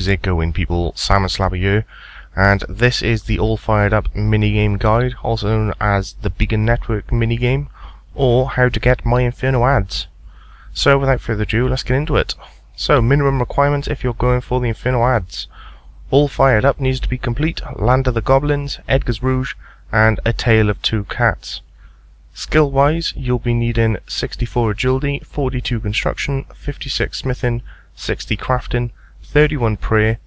How's it going, people? Salmon Slabber here, and this is the all fired up minigame guide, also known as the Beacon Network minigame, or how to get my Inferno Adze. So without further ado, let's get into it. So minimum requirements if you're going for the Inferno Adze. All fired up needs to be complete, Land of the Goblins, Edgar's Rouge, and A Tale of Two Cats. Skill wise, you'll be needing 64 agility, 42 construction, 56 smithing, 60 crafting, 31 prayer,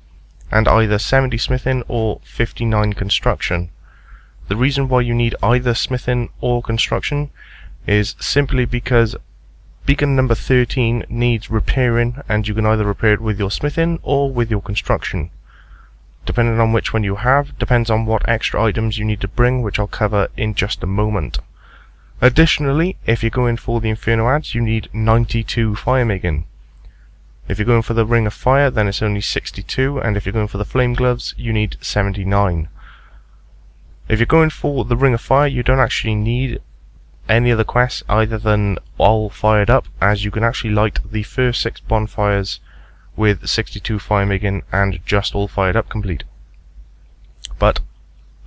and either 70 smithing or 59 construction. The reason why you need either smithing or construction is simply because beacon number 13 needs repairing, and you can either repair it with your smithing or with your construction. Depending on which one you have, depends on what extra items you need to bring, which I'll cover in just a moment. Additionally, if you're going for the Inferno Adze, you need 92 firemaking. If you're going for the Ring of Fire, then it's only 62, and if you're going for the Flame Gloves, you need 79. If you're going for the Ring of Fire, you don't actually need any other quests other than all fired up, as you can actually light the first 6 bonfires with 62 firemaking and just all fired up complete. But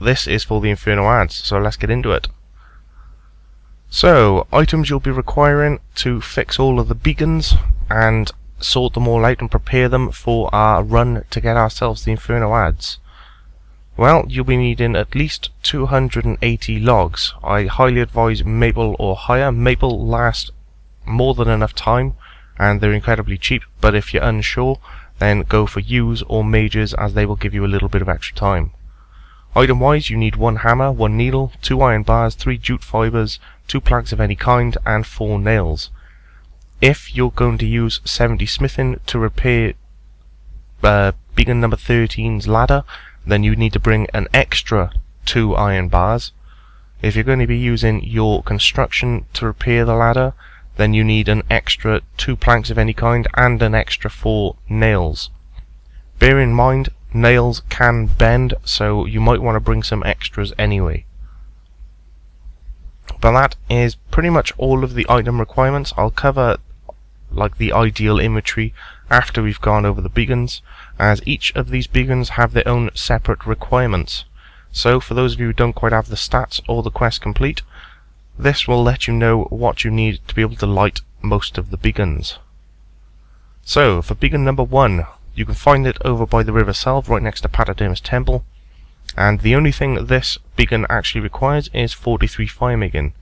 this is for the Inferno Adze, so let's get into it. So, items you'll be requiring to fix all of the beacons and sort them all out and prepare them for our run to get ourselves the Inferno Adze. Well, you'll be needing at least 280 logs. I highly advise maple or higher. Maple lasts more than enough time and they're incredibly cheap, but if you're unsure, then go for yews or mages, as they will give you a little bit of extra time. Item wise, you need 1 hammer, 1 needle, 2 iron bars, 3 jute fibers, 2 planks of any kind, and 4 nails. If you're going to use 70 smithing to repair beacon number 13's ladder, then you need to bring an extra 2 iron bars. If you're going to be using your construction to repair the ladder, then you need an extra 2 planks of any kind and an extra 4 nails. Bear in mind, nails can bend, so you might want to bring some extras anyway. But that is pretty much all of the item requirements. I'll cover like the ideal inventory after we've gone over the beacons, as each of these beacons have their own separate requirements. So for those of you who don't quite have the stats or the quest complete, this will let you know what you need to be able to light most of the beacons. So for beacon number 1, you can find it over by the River Selv, right next to Patadermis Temple, and the only thing this beacon actually requires is 43 firemaking.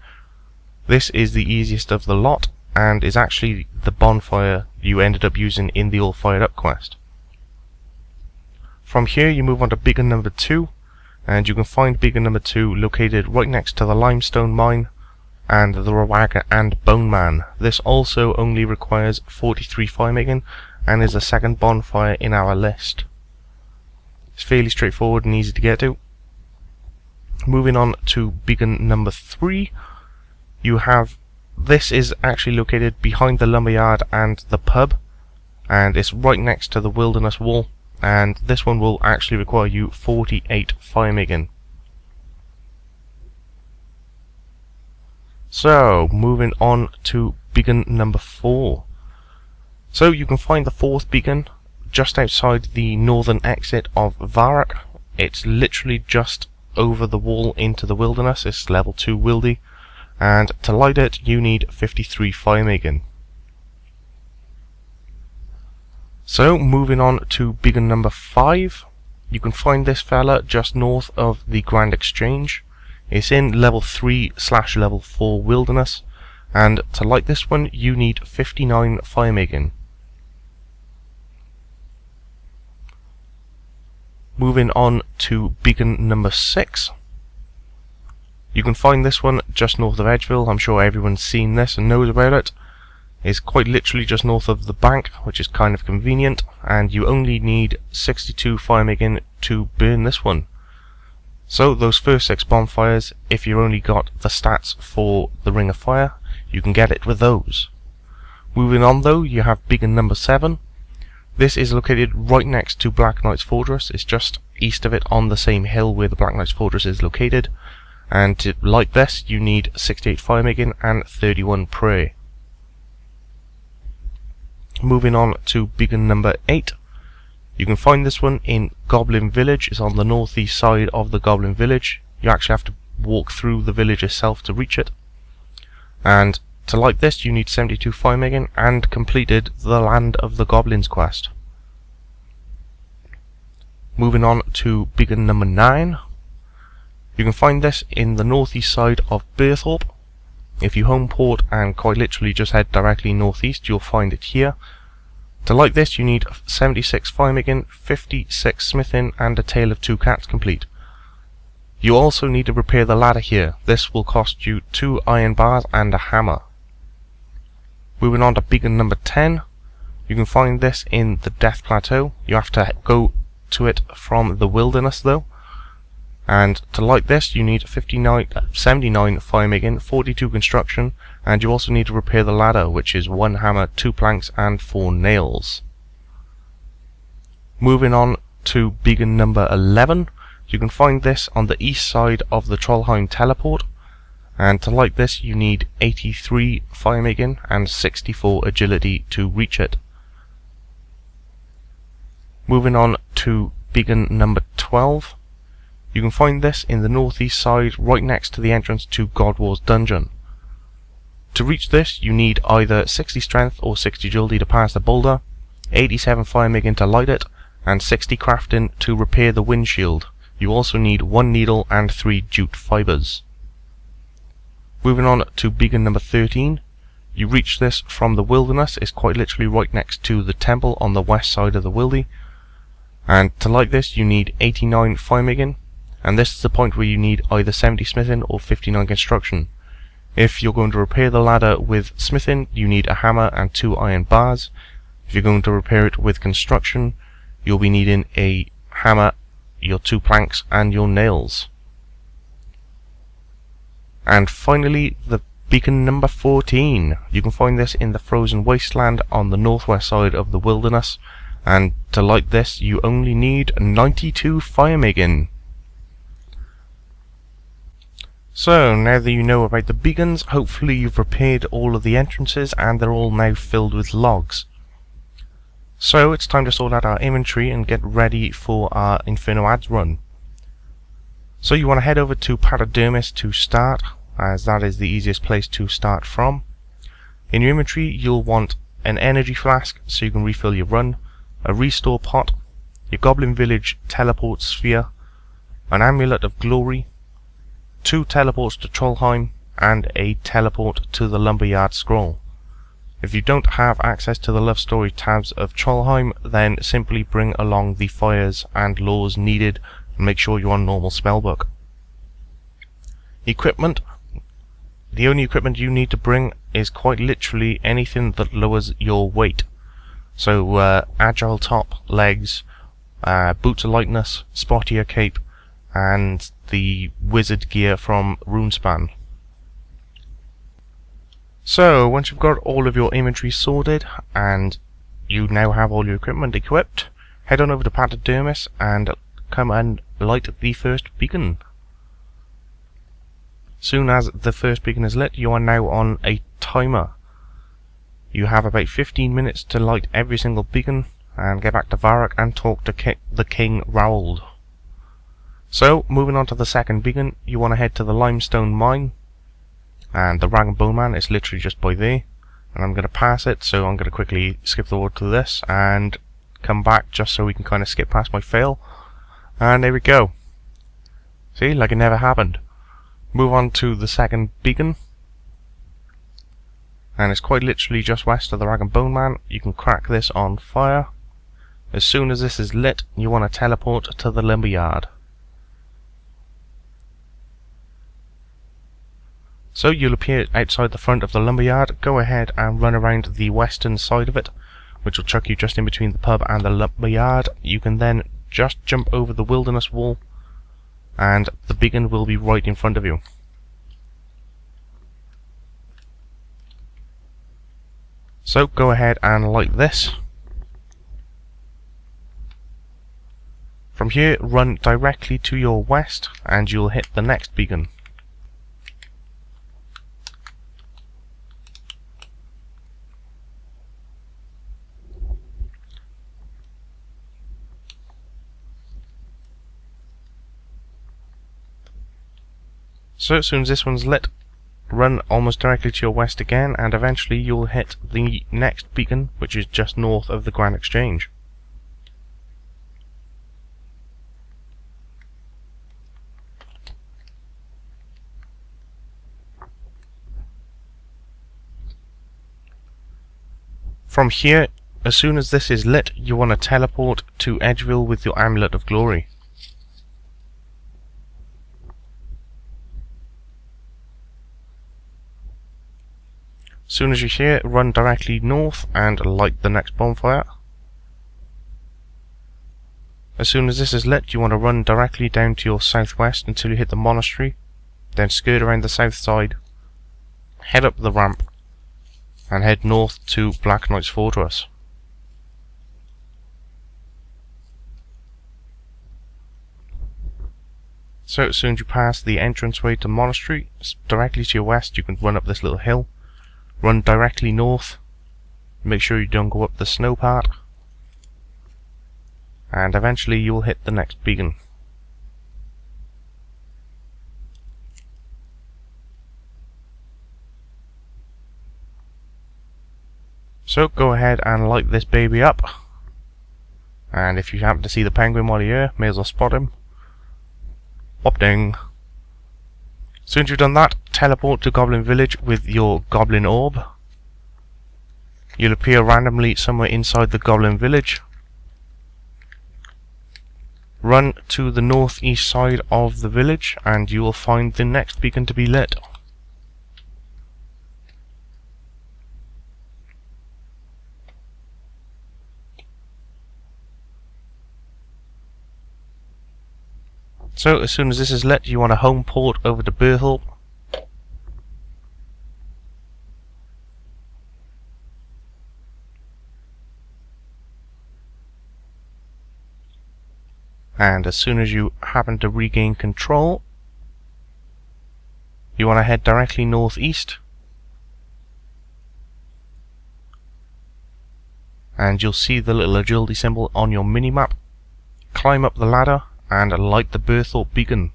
This is the easiest of the lot, and is actually the bonfire you ended up using in the all fired up quest. From here you move on to beacon number 2, and you can find beacon number 2 located right next to the limestone mine and the Rawaga and Bone Man. This also only requires 43 firemaking and is the second bonfire in our list. It's fairly straightforward and easy to get to. Moving on to beacon number 3, you have, this is actually located behind the lumberyard and the pub, and it's right next to the wilderness wall, and this one will actually require you 48 firemaking. So, moving on to beacon number 4. So you can find the 4th beacon just outside the northern exit of Varrock. It's literally just over the wall into the wilderness. It's level 2 wildy, and to light it you need 53 firemaking. So moving on to beacon number 5, you can find this fella just north of the Grand Exchange. It's in level 3/level 4 wilderness, and to light this one you need 59 firemaking. Moving on to beacon number 6. You can find this one just north of Edgeville. I'm sure everyone's seen this and knows about it. It's quite literally just north of the bank, which is kind of convenient, and you only need 62 firemaking to burn this one. So those first 6 bonfires, if you only got the stats for the Ring of Fire, you can get it with those. Moving on though, you have beacon number 7. This is located right next to Black Knight's Fortress. It's just east of it on the same hill where the Black Knight's Fortress is located, and to light this you need 68 firemaking and 31 prayer. Moving on to beacon number 8, You can find this one in Goblin Village. It's on the northeast side of the Goblin Village. You actually have to walk through the village itself to reach it. And to light this, you need 72 fire making and completed the Land of the Goblins quest. Moving on to beacon number 9. You can find this in the northeast side of Berthorpe. If you home port and quite literally just head directly northeast, you'll find it here. To light this, you need 76 fire making, 56 smithing, and a Tale of Two Cats complete. You also need to repair the ladder here. This will cost you 2 iron bars and a hammer. Moving on to beacon number 10. You can find this in the Death Plateau. You have to go to it from the wilderness though. And to light this, you need 79 fire making, 42 construction, and you also need to repair the ladder, which is 1 hammer, 2 planks, and 4 nails. Moving on to beacon number 11. You can find this on the east side of the Trollheim teleport, and to light this, you need 83 fire making and 64 agility to reach it. Moving on to beacon number 12. You can find this in the northeast side, right next to the entrance to God War's dungeon. To reach this, you need either 60 strength or 60 agility to pass the boulder, 87 fire making to light it, and 60 crafting to repair the windshield. You also need 1 needle and 3 jute fibers. Moving on to beacon number 13. You reach this from the wilderness. It's quite literally right next to the temple on the west side of the wildy. And to light this, you need 89 fire making. And this is the point where you need either 70 smithing or 59 construction. If you're going to repair the ladder with smithing, you need a hammer and 2 iron bars. If you're going to repair it with construction, you'll be needing a hammer, your 2 planks, and your nails. And finally, the beacon number 14. You can find this in the frozen wasteland on the northwest side of the wilderness. And to light this, you only need 92 fire making. So, now that you know about the beacons, hopefully you've repaired all of the entrances and they're all now filled with logs. So, it's time to sort out our inventory and get ready for our Inferno Adze run. So you want to head over to TheCompleteRS to start, as that is the easiest place to start from. In your inventory, you'll want an energy flask so you can refill your run, a restore pot, your Goblin Village teleport sphere, an amulet of glory, 2 teleports to Trollheim, and a teleport to the Lumberyard Scroll. If you don't have access to the love story tabs of Trollheim, then simply bring along the fires and laws needed and make sure you're on normal spellbook. Equipment. The only equipment you need to bring is quite literally anything that lowers your weight. So agile top, legs, boots of lightness, spottier cape, and the wizard gear from Runespan. So once you've got all of your inventory sorted and you now have all your equipment equipped, head on over to TheCompleteRS and come and light the first beacon. Soon as the first beacon is lit, you are now on a timer. You have about 15 minutes to light every single beacon and get back to Varrock and talk to the King Raould. So, moving on to the second beacon, you want to head to the limestone mine, and the Rag and Bone Man is literally just by there, and I'm going to pass it, so I'm going to quickly skip forward to this and come back just so we can kind of skip past my fail, and there we go. See, like it never happened. Move on to the second beacon, and it's quite literally just west of the Rag and Bone Man. You can crack this on fire. As soon as this is lit, you want to teleport to the Lumberyard. So you'll appear outside the front of the Lumberyard. Go ahead and run around the western side of it, which will chuck you just in between the pub and the Lumberyard. You can then just jump over the wilderness wall, and the beacon will be right in front of you. So go ahead and light this. From here, run directly to your west, and you'll hit the next beacon. So as soon as this one's lit, run almost directly to your west again, and eventually you'll hit the next beacon, which is just north of the Grand Exchange. From here, as soon as this is lit, you want to teleport to Edgeville with your Amulet of Glory. As soon as you're here, run directly north and light the next bonfire. As soon as this is lit, you want to run directly down to your southwest until you hit the monastery, then skirt around the south side, head up the ramp, and head north to Black Knight's Fortress. So as soon as you pass the entranceway to the monastery, directly to your west you can run up this little hill, run directly north, make sure you don't go up the snow part, and eventually you will hit the next beacon. So go ahead and light this baby up, and if you happen to see the penguin while you're here, may as well spot him. Hop ding. As soon as you've done that, teleport to Goblin Village with your Goblin Orb. You'll appear randomly somewhere inside the Goblin Village. Run to the northeast side of the village and you will find the next beacon to be lit. So as soon as this is lit, you want to home port over to Berthel. And as soon as you happen to regain control, you want to head directly northeast. And you'll see the little agility symbol on your minimap. Climb up the ladder and light the Berthel beacon.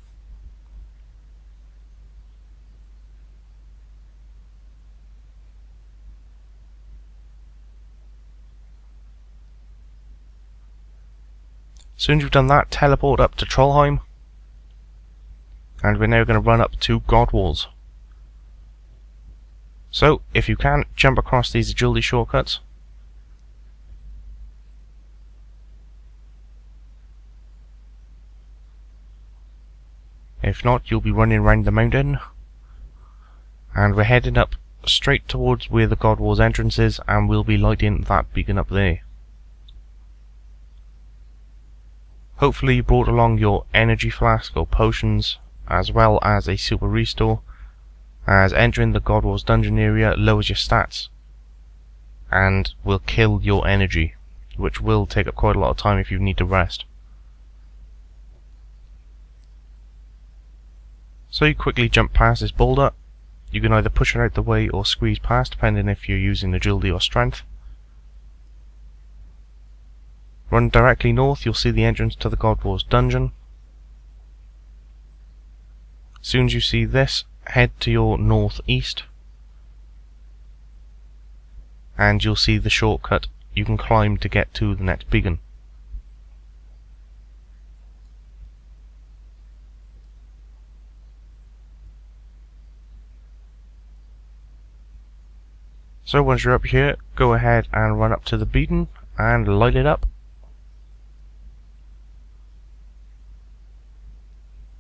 As soon as you've done that, teleport up to Trollheim, and we're now going to run up to Godwalls. So, if you can, jump across these agility shortcuts. If not, you'll be running around the mountain. And we're heading up straight towards where the Godwalls entrance is, and we'll be lighting that beacon up there. Hopefully you brought along your energy flask or potions, as well as a super restore, as entering the Godwalls dungeon area lowers your stats and will kill your energy, which will take up quite a lot of time if you need to rest. So you quickly jump past this boulder. You can either push it out the way or squeeze past, depending if you're using agility or strength. Run directly north, you'll see the entrance to the Godwalls dungeon. As soon as you see this, head to your northeast, and you'll see the shortcut you can climb to get to the next beacon. So once you're up here, go ahead and run up to the beacon and light it up.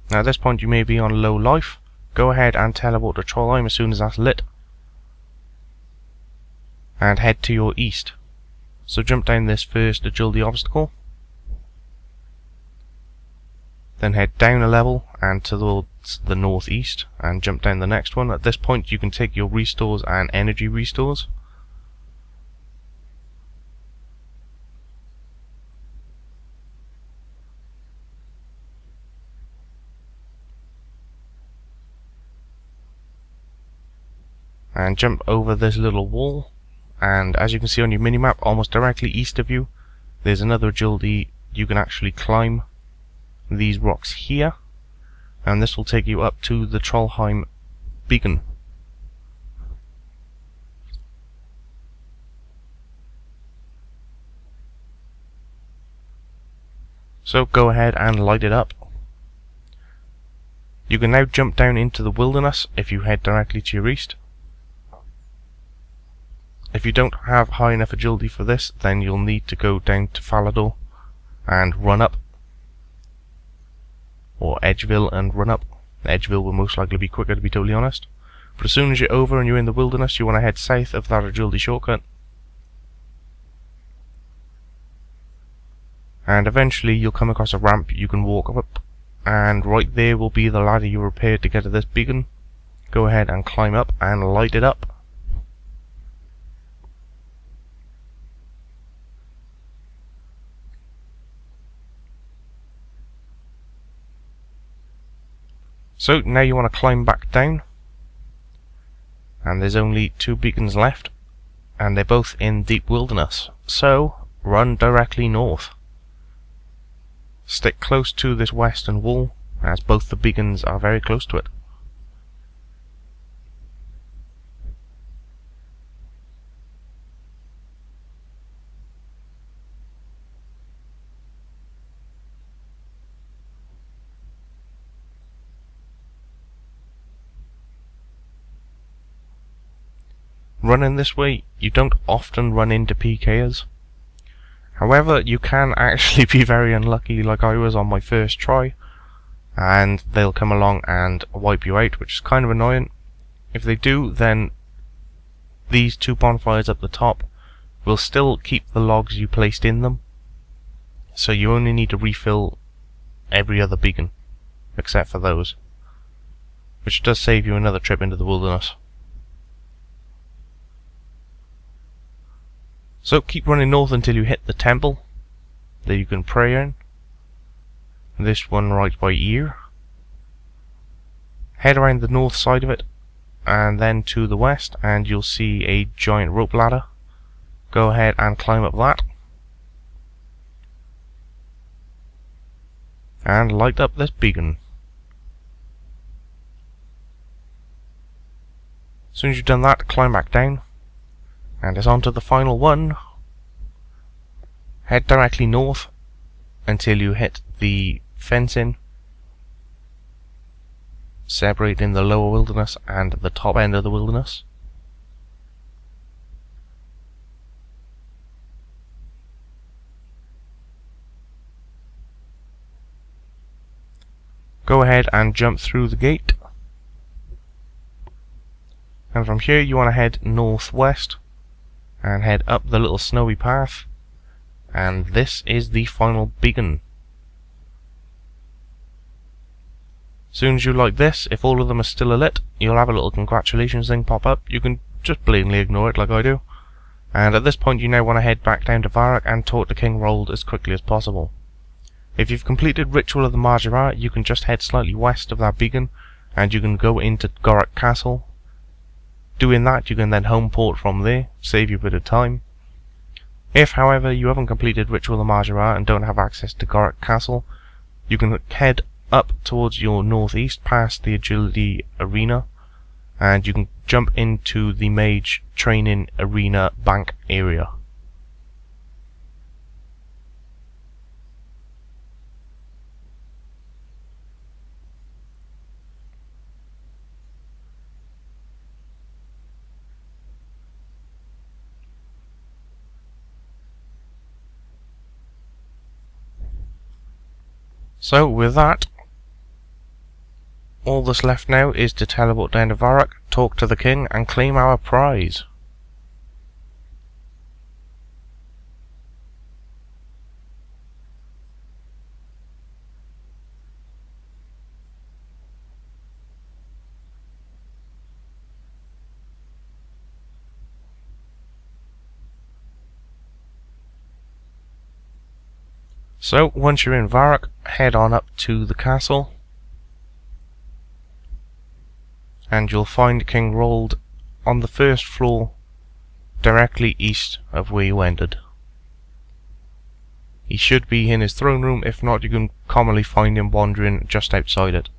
Now at this point you may be on low life. Go ahead and teleport to Trollheim as soon as that's lit, and head to your east. So jump down this first agility obstacle, then head down a level and towards the northeast and jump down the next one. At this point you can take your restores and energy restores. And jump over this little wall, and as you can see on your minimap, almost directly east of you there's another agility. You can actually climb these rocks here, and this will take you up to the Trollheim beacon. So go ahead and light it up. You can now jump down into the wilderness if you head directly to your east. If you don't have high enough agility for this, then you'll need to go down to Falador and run up, or Edgeville and run up. Edgeville will most likely be quicker, to be totally honest. But as soon as you're over and you're in the wilderness, you want to head south of that agility shortcut. And eventually you'll come across a ramp you can walk up, and right there will be the ladder you repaired to get to this beacon. Go ahead and climb up and light it up. So now you want to climb back down, and there's only 2 beacons left, and they're both in deep wilderness, so run directly north. Stick close to this western wall, as both the beacons are very close to it. Running this way, you don't often run into PKers. However, you can actually be very unlucky, like I was on my first try, and they'll come along and wipe you out, which is kind of annoying. If they do, then these 2 bonfires up the top will still keep the logs you placed in them, so you only need to refill every other beacon, except for those, which does save you another trip into the wilderness. So keep running north until you hit the temple that you can pray in. This one right by here. Head around the north side of it and then to the west, and you'll see a giant rope ladder. Go ahead and climb up that. And light up this beacon. As soon as you've done that, climb back down. And it's on to the final one. Head directly north until you hit the fencing, separating the lower wilderness and the top end of the wilderness. Go ahead and jump through the gate. And from here you want to head northwest and head up the little snowy path, and this is the final beacon. As soon as you light this, if all of them are still lit, you'll have a little congratulations thing pop up. You can just blatantly ignore it like I do, and at this point you now want to head back down to Varrock and talk to King Rold as quickly as possible. If you've completed Ritual of the Marjara, you can just head slightly west of that beacon and you can go into Gorok Castle. Doing that, you can then home port from there, save you a bit of time. If, however, you haven't completed Ritual of the Marjara and don't have access to Gorok Castle, you can head up towards your northeast past the Agility Arena, and you can jump into the Mage Training Arena Bank area. So with that, all that's left now is to teleport down to Varrock, talk to the king, and claim our prize. So, once you're in Varrock, head on up to the castle, and you'll find King Rold on the first floor, directly east of where you ended. He should be in his throne room. If not, you can commonly find him wandering just outside it.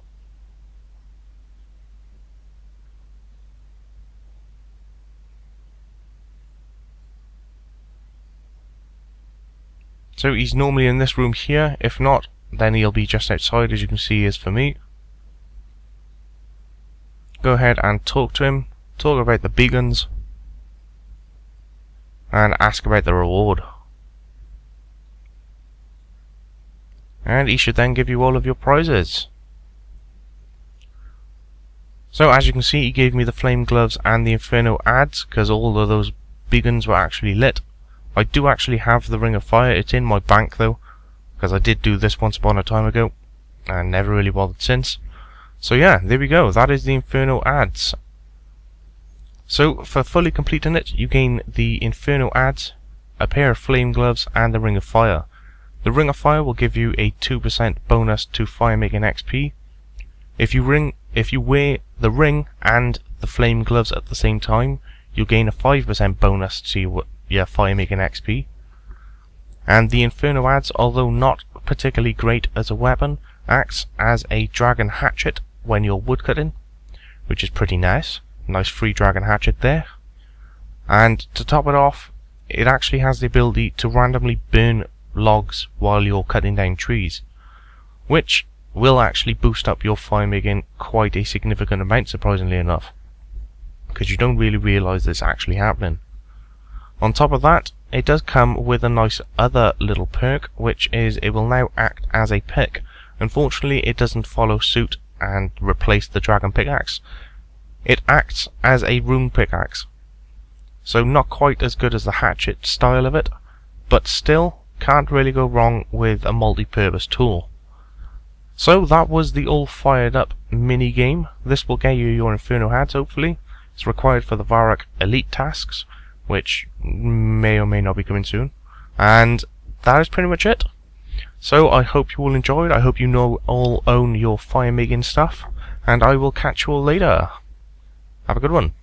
So he's normally in this room here. If not, then he'll be just outside, as you can see is for me. Go ahead and talk to him. Talk about the beacons. And ask about the reward. And he should then give you all of your prizes. So as you can see, he gave me the flame gloves and the Inferno Adze, because all of those beacons were actually lit. I do actually have the Ring of Fire. It's in my bank though, because I did do this once upon a time ago and never really bothered since. So yeah, there we go. That is the Inferno Adze. So for fully completing it, you gain the Inferno Adze, a pair of flame gloves, and the Ring of Fire. The Ring of Fire will give you a 2% bonus to fire making XP. If you wear the ring and the flame gloves at the same time, you'll gain a 5% bonus to your fire making XP. And the Inferno Adze, although not particularly great as a weapon, acts as a dragon hatchet when you're woodcutting, which is pretty nice. Nice free dragon hatchet there. And to top it off, it actually has the ability to randomly burn logs while you're cutting down trees, which will actually boost up your fire making quite a significant amount, surprisingly enough, because you don't really realise this actually happening. On top of that, it does come with a nice other little perk, which is it will now act as a pick. Unfortunately, it doesn't follow suit and replace the dragon pickaxe. It acts as a rune pickaxe, so not quite as good as the hatchet style of it, but still can't really go wrong with a multi-purpose tool. So that was the all fired up mini game. This will get you your Inferno Adze, hopefully. It's required for the Varrock elite tasks, which may or may not be coming soon. And that is pretty much it. So I hope you all enjoyed. I hope you all own your fire making stuff, and I will catch you all later. Have a good one.